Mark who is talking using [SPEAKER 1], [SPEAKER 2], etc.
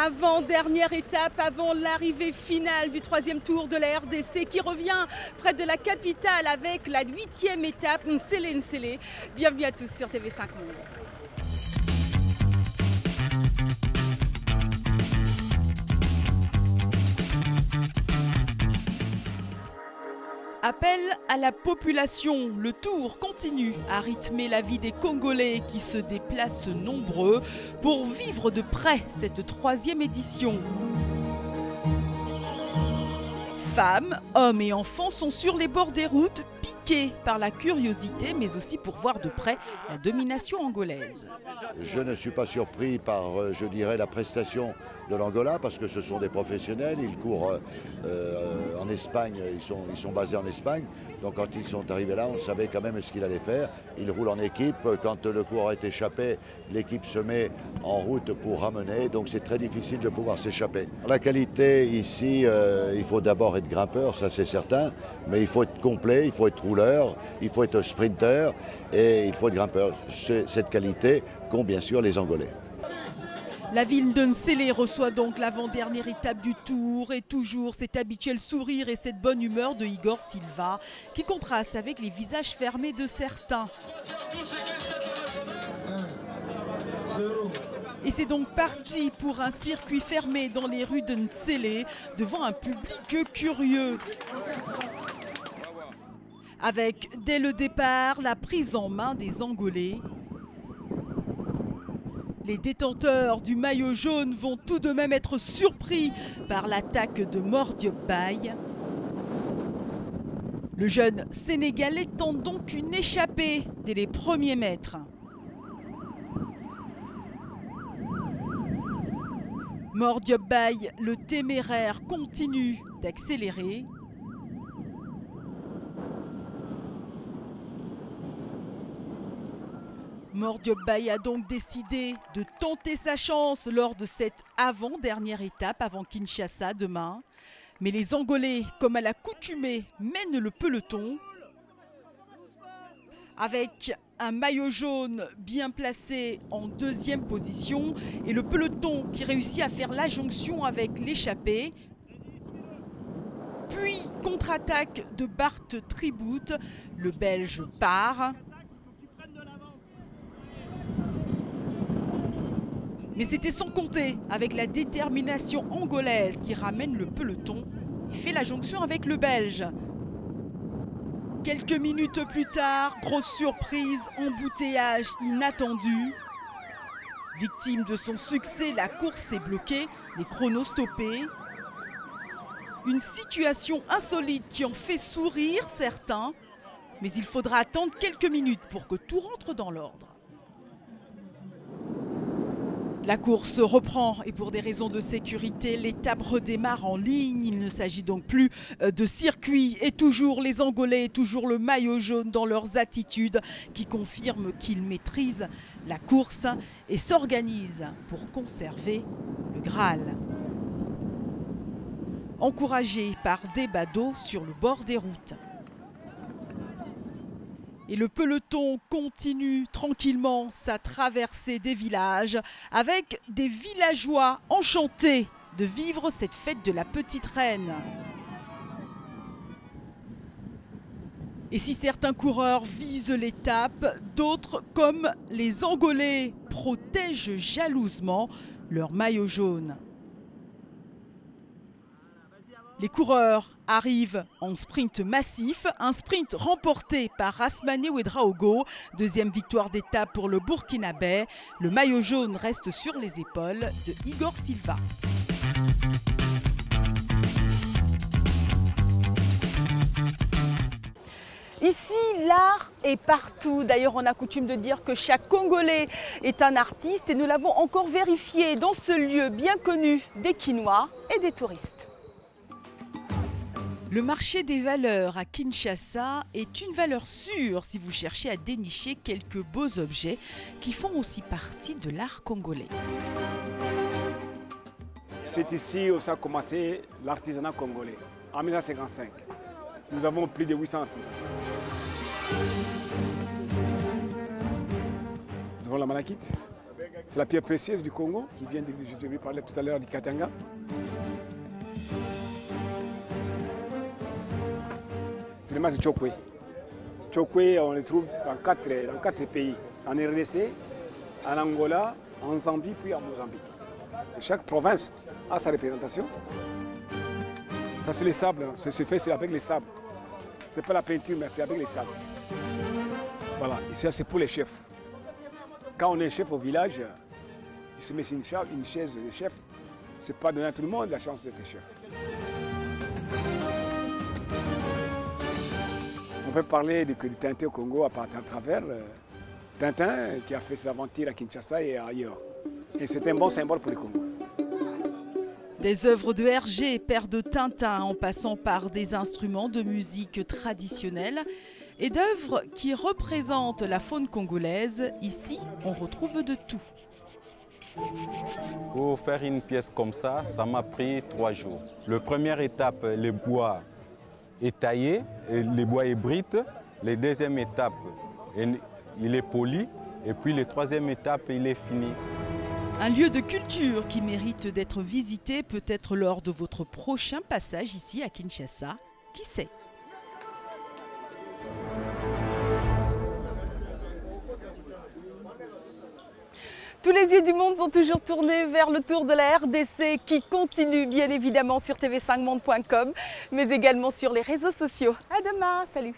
[SPEAKER 1] Avant-dernière étape, avant l'arrivée finale du troisième tour de la RDC qui revient près de la capitale avec la 8e étape, Nsele Nsele. Bienvenue à tous sur TV5 Monde. Appel à la population, le tour continue à rythmer la vie des Congolais qui se déplacent nombreux pour vivre de près cette troisième édition. Femmes, hommes et enfants sont sur les bords des routes, piqués par la curiosité, mais aussi pour voir de près la domination angolaise.
[SPEAKER 2] Je ne suis pas surpris par, je dirais, la prestation de l'Angola, parce que ce sont des professionnels, ils courent en Espagne, ils sont basés en Espagne. Donc quand ils sont arrivés là, on savait quand même ce qu'il allait faire. Ils roulent en équipe, quand le coureur est échappé, l'équipe se met en route pour ramener, donc c'est très difficile de pouvoir s'échapper. La qualité ici, il faut d'abord être grimpeur, ça c'est certain, mais il faut être complet, il faut être rouleur, il faut être sprinter et il faut être grimpeur. C'est cette qualité qu'ont bien sûr les Angolais.
[SPEAKER 1] La ville de Nsele reçoit donc l'avant-dernière étape du tour et toujours cet habituel sourire et cette bonne humeur de Igor Silva qui contraste avec les visages fermés de certains. Et c'est donc parti pour un circuit fermé dans les rues de Nsele devant un public curieux. Avec dès le départ la prise en main des Angolais. Les détenteurs du maillot jaune vont tout de même être surpris par l'attaque de Mor Diop Baye. Le jeune Sénégalais tente donc une échappée dès les premiers mètres. Mor Diop Baye, le téméraire, continue d'accélérer. Mor Diop Baye a donc décidé de tenter sa chance lors de cette avant-dernière étape avant Kinshasa demain. Mais les Angolais, comme à l'accoutumée, mènent le peloton. Avec un maillot jaune bien placé en deuxième position et le peloton qui réussit à faire la jonction avec l'échappée. Puis contre-attaque de Bart Tribout, le Belge part. Mais c'était sans compter avec la détermination angolaise qui ramène le peloton et fait la jonction avec le Belge. Quelques minutes plus tard, grosse surprise, embouteillage inattendu. Victime de son succès, la course est bloquée, les chronos stoppés. Une situation insolite qui en fait sourire certains, mais il faudra attendre quelques minutes pour que tout rentre dans l'ordre. La course reprend et pour des raisons de sécurité, l'étape redémarre en ligne. Il ne s'agit donc plus de circuit et toujours les Angolais, toujours le maillot jaune dans leurs attitudes qui confirment qu'ils maîtrisent la course et s'organisent pour conserver le Graal. Encouragés par des badauds sur le bord des routes. Et le peloton continue tranquillement sa traversée des villages avec des villageois enchantés de vivre cette fête de la petite reine. Et si certains coureurs visent l'étape, d'autres, comme les Angolais, protègent jalousement leur maillot jaune. Les coureurs arrivent en sprint massif, un sprint remporté par Asmani Ouedraogo. Deuxième victoire d'étape pour le Burkinabé. Le maillot jaune reste sur les épaules de Igor Silva. Ici, l'art est partout. D'ailleurs, on a coutume de dire que chaque Congolais est un artiste et nous l'avons encore vérifié dans ce lieu bien connu des Kinois et des touristes. Le marché des valeurs à Kinshasa est une valeur sûre si vous cherchez à dénicher quelques beaux objets qui font aussi partie de l'art congolais.
[SPEAKER 3] C'est ici où ça a commencé l'artisanat congolais, en 1955. Nous avons plus de 800 artisans. Nous avons la malachite, C'est la pierre précieuse du Congo qui vient de, je vais parler tout à l'heure du Katanga. C'est le masque de Chokwe. Chokwe, on le trouve dans quatre pays. En RDC, en Angola, en Zambie, puis en Mozambique. Et chaque province a sa représentation. Ça, c'est les sables. C'est fait avec les sables. Ce n'est pas la peinture, mais c'est avec les sables. Voilà, et ça, c'est pour les chefs. Quand on est chef au village, il se met sur une chaise de chef. Ce n'est pas donner à tout le monde la chance d'être chef. On peut parler de Tintin au Congo à travers Tintin qui a fait ses aventures à Kinshasa et ailleurs. Et c'est un bon symbole pour le Congo.
[SPEAKER 1] Des œuvres de Hergé, père de Tintin, en passant par des instruments de musique traditionnelle et d'œuvres qui représentent la faune congolaise. Ici, on retrouve de tout.
[SPEAKER 4] Pour faire une pièce comme ça m'a pris 3 jours. La première étape, le bois est taillé, le bois est brite. La deuxième étape, il est poli. Et puis la troisième étape, il est fini.
[SPEAKER 1] Un lieu de culture qui mérite d'être visité peut-être lors de votre prochain passage ici à Kinshasa. Qui sait? Tous les yeux du monde sont toujours tournés vers le tour de la RDC qui continue bien évidemment sur tv5monde.com mais également sur les réseaux sociaux. À demain, salut!